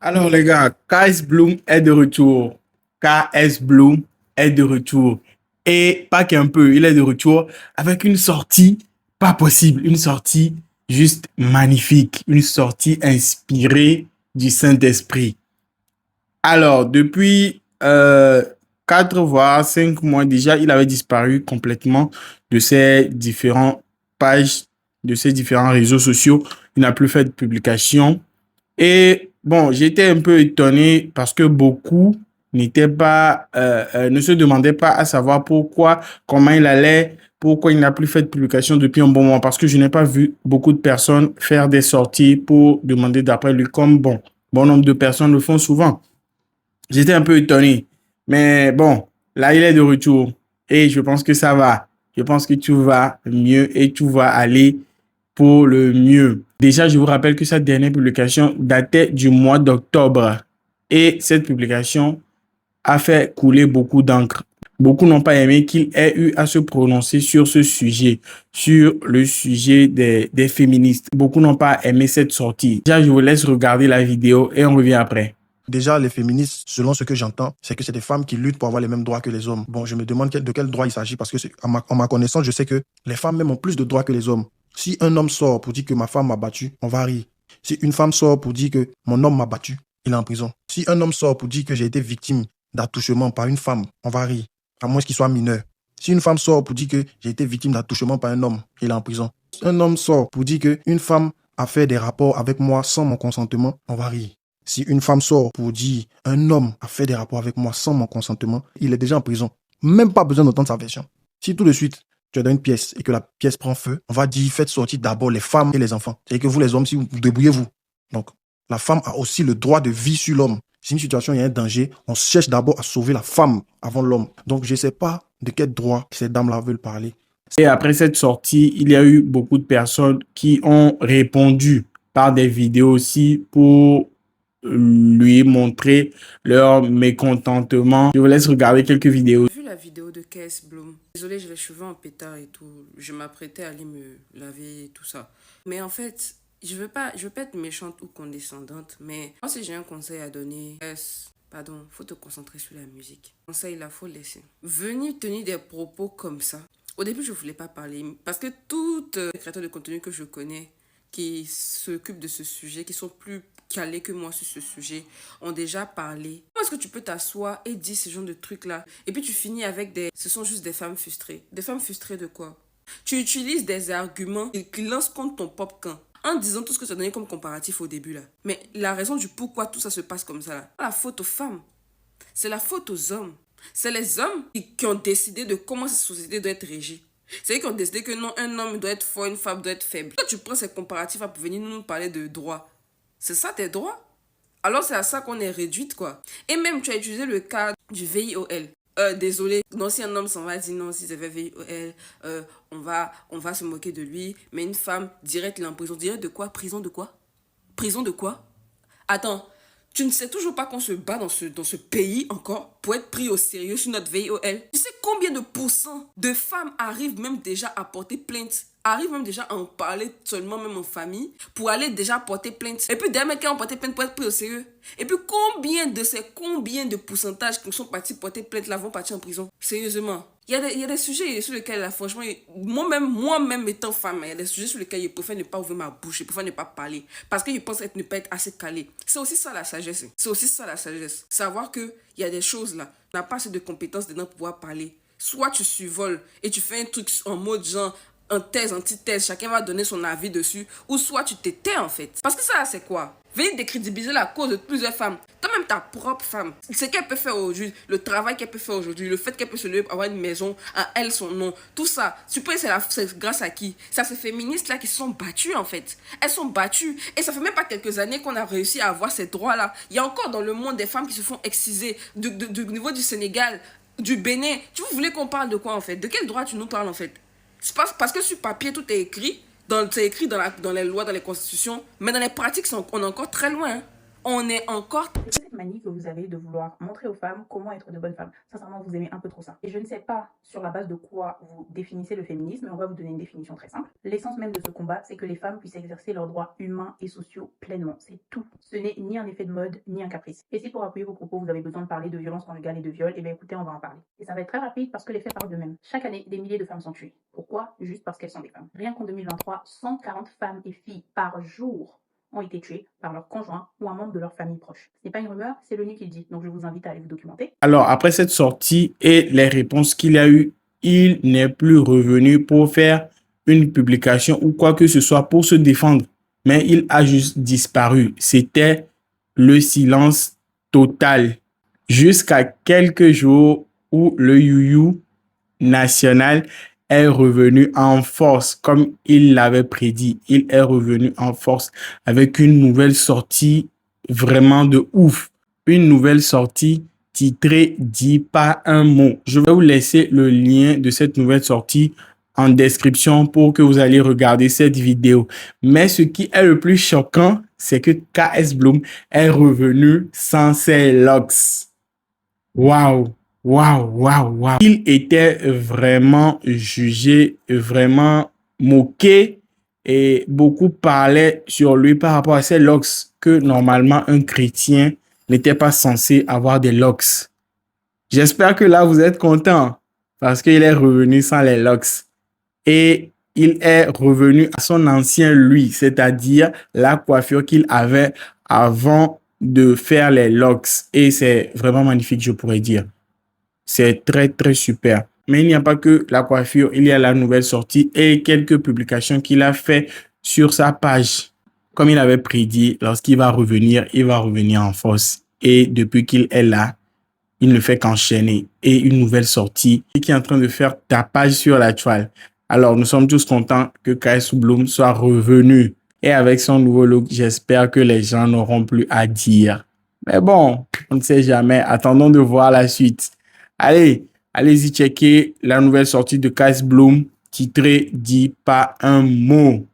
Alors les gars, KS Bloom est de retour. KS Bloom est de retour. Et pas qu'un peu, il est de retour avec une sortie pas possible, une sortie juste magnifique, une sortie inspirée du Saint-Esprit. Alors, depuis 4 voire 5 mois déjà, il avait disparu complètement de ses différentes pages, de ses différents réseaux sociaux. Il n'a plus fait de publication. Et bon, j'étais un peu étonné parce que beaucoup ne se demandaient pas à savoir pourquoi, comment il allait, pourquoi il n'a plus fait de publication depuis un bon moment. Parce que je n'ai pas vu beaucoup de personnes faire des sorties pour demander d'après lui, comme bon nombre de personnes le font souvent. J'étais un peu étonné. Mais bon, là, il est de retour. Et je pense que ça va. Je pense que tout va mieux et tout va aller pour le mieux. Déjà, je vous rappelle que sa dernière publication datait du mois d'octobre. Et cette publication a fait couler beaucoup d'encre. Beaucoup n'ont pas aimé qu'il ait eu à se prononcer sur ce sujet, sur le sujet des féministes. Beaucoup n'ont pas aimé cette sortie. Déjà, je vous laisse regarder la vidéo et on revient après. Déjà, les féministes, selon ce que j'entends, c'est que c'est des femmes qui luttent pour avoir les mêmes droits que les hommes. Bon, je me demande de quel droit il s'agit parce que, en ma connaissance, je sais que les femmes même ont plus de droits que les hommes. Si un homme sort pour dire que ma femme m'a battu, on va rire. Si une femme sort pour dire que mon homme m'a battu, il est en prison. Si un homme sort pour dire que j'ai été victime d'attouchement par une femme, on va rire, à moins qu'il soit mineur. Si une femme sort pour dire que j'ai été victime d'attouchement par un homme, il est en prison. Si un homme sort pour dire qu'une femme a fait des rapports avec moi sans mon consentement, on va rire. Si une femme sort pour dire un homme a fait des rapports avec moi sans mon consentement, il est déjà en prison. Même pas besoin d'entendre sa version. Si tout de suite, tu es dans une pièce et que la pièce prend feu, on va dire faites sortir d'abord les femmes et les enfants. C'est-à-dire que vous les hommes, si vous débrouillez-vous. Donc, la femme a aussi le droit de vie sur l'homme. Si une situation, il y a un danger, on cherche d'abord à sauver la femme avant l'homme. Donc, je ne sais pas de quel droit ces dames-là veulent parler. Et après cette sortie, il y a eu beaucoup de personnes qui ont répondu par des vidéos aussi pour lui montrer leur mécontentement. Je vous laisse regarder quelques vidéos. J'ai vu la vidéo de KS Bloom. Désolée, j'ai les cheveux en pétard et tout. Je m'apprêtais à aller me laver et tout ça. Mais en fait, je veux pas être méchante ou condescendante, mais moi, si j'ai un conseil à donner, pardon, faut te concentrer sur la musique. Conseil, là, faut laisser. Venir tenir des propos comme ça. Au début, je voulais pas parler parce que toutes les créateurs de contenu que je connais qui s'occupent de ce sujet, qui sont plus calés que moi sur ce sujet, ont déjà parlé. Comment est-ce que tu peux t'asseoir et dire ce genre de trucs-là? Et puis tu finis avec ce sont juste des femmes frustrées. Des femmes frustrées de quoi? Tu utilises des arguments qui lancent contre ton propre camp en disant tout ce que tu as donné comme comparatif au début là. Mais la raison du pourquoi tout ça se passe comme ça là, c'est la faute aux femmes. C'est la faute aux hommes. C'est les hommes qui ont décidé de comment cette société doit être régie. C'est eux qui ont décidé que non, un homme doit être fort, une femme doit être faible. Quand tu prends ces comparatifs pour venir nous parler de droits, c'est ça tes droits? Alors c'est à ça qu'on est réduite quoi. Et même tu as utilisé le cas du VIOL. Désolé, non, si un homme s'en va dire non, si c'est VIOL, on va se moquer de lui. Mais une femme, direct, il est en prison. Direct de quoi? Prison de quoi? Prison de quoi? Attends, tu ne sais toujours pas qu'on se bat dans ce pays encore pour être pris au sérieux sur notre VIOL. Tu sais combien de pourcents de femmes arrivent même déjà à porter plainte, arrivent même déjà à en parler seulement même en famille pour aller déjà porter plainte. Et puis des mecs qui ont porté plainte pour être pris au sérieux. Et puis combien de pourcentages qui sont partis porter plainte là vont partir en prison? Sérieusement. Il y a des sujets sur lesquels, là, franchement, moi-même étant femme, il y a des sujets sur lesquels je préfère ne pas ouvrir ma bouche, je préfère ne pas parler. Parce que je pense ne pas être assez calé. C'est aussi ça la sagesse. C'est aussi ça la sagesse. Savoir qu'il y a des choses là, tu n'as pas assez de compétences dedans pour pouvoir parler. Soit tu survoles et tu fais un truc en mode genre, en thèse, antithèse, chacun va donner son avis dessus. Ou soit tu t'étais en fait. Parce que ça, c'est quoi? Venir décrédibiliser la cause de plusieurs femmes. Toi-même, ta propre femme. Ce qu'elle peut faire aujourd'hui, le travail qu'elle peut faire aujourd'hui, le fait qu'elle peut se lever avoir une maison à elle, son nom, tout ça. Tu peux, c'est grâce à qui? C'est à ces féministes-là qui se sont battues en fait. Elles sont battues. Et ça fait même pas quelques années qu'on a réussi à avoir ces droits-là. Il y a encore dans le monde des femmes qui se font exciser du niveau du Sénégal, du Bénin. Tu voulais qu'on parle de quoi en fait? De quel droit tu nous parles en fait? C'est parce que sur papier, tout est écrit. C'est écrit dans les lois, dans les constitutions. Mais dans les pratiques, on est encore très loin. Hein. On est encore... Cette manie que vous avez de vouloir montrer aux femmes comment être de bonnes femmes. Sincèrement, vous aimez un peu trop ça. Et je ne sais pas sur la base de quoi vous définissez le féminisme, mais on va vous donner une définition très simple. L'essence même de ce combat, c'est que les femmes puissent exercer leurs droits humains et sociaux pleinement. C'est tout. Ce n'est ni un effet de mode, ni un caprice. Et si pour appuyer vos propos, vous avez besoin de parler de violence conjugale et de viol, eh bien écoutez, on va en parler. Et ça va être très rapide parce que les faits parlent d'eux-mêmes. Chaque année, des milliers de femmes sont tuées. Pourquoi? Juste parce qu'elles sont des femmes. Rien qu'en 2023, 140 femmes et filles par jour ont été tués par leur conjoint ou un membre de leur famille proche. Ce n'est pas une rumeur, c'est l'ONU qui le dit. Donc je vous invite à aller vous documenter. Alors, après cette sortie et les réponses qu'il a eues, il n'est plus revenu pour faire une publication ou quoi que ce soit pour se défendre. Mais il a juste disparu. C'était le silence total. Jusqu'à quelques jours où le you national est revenu en force comme il l'avait prédit. Il est revenu en force avec une nouvelle sortie vraiment de ouf. Une nouvelle sortie titrée Dis pas un mot. Je vais vous laisser le lien de cette nouvelle sortie en description pour que vous allez regarder cette vidéo. Mais ce qui est le plus choquant, c'est que KS Bloom est revenu sans ses locks. Waouh! Waouh, waouh, waouh. Il était vraiment jugé, vraiment moqué et beaucoup parlaient sur lui par rapport à ses locks que normalement un chrétien n'était pas censé avoir des locks. J'espère que là vous êtes content parce qu'il est revenu sans les locks et il est revenu à son ancien lui, c'est-à-dire la coiffure qu'il avait avant de faire les locks et c'est vraiment magnifique, je pourrais dire. C'est très, très super. Mais il n'y a pas que la coiffure, il y a la nouvelle sortie et quelques publications qu'il a fait sur sa page. Comme il avait prédit, lorsqu'il va revenir, il va revenir en force. Et depuis qu'il est là, il ne fait qu'enchaîner. Et une nouvelle sortie qui est en train de faire tapage sur la toile. Alors, nous sommes tous contents que KS Bloom soit revenu. Et avec son nouveau look, j'espère que les gens n'auront plus à dire. Mais bon, on ne sait jamais. Attendons de voir la suite. Allez, allez-y checker la nouvelle sortie de KS Bloom titrée Dis pas un mot.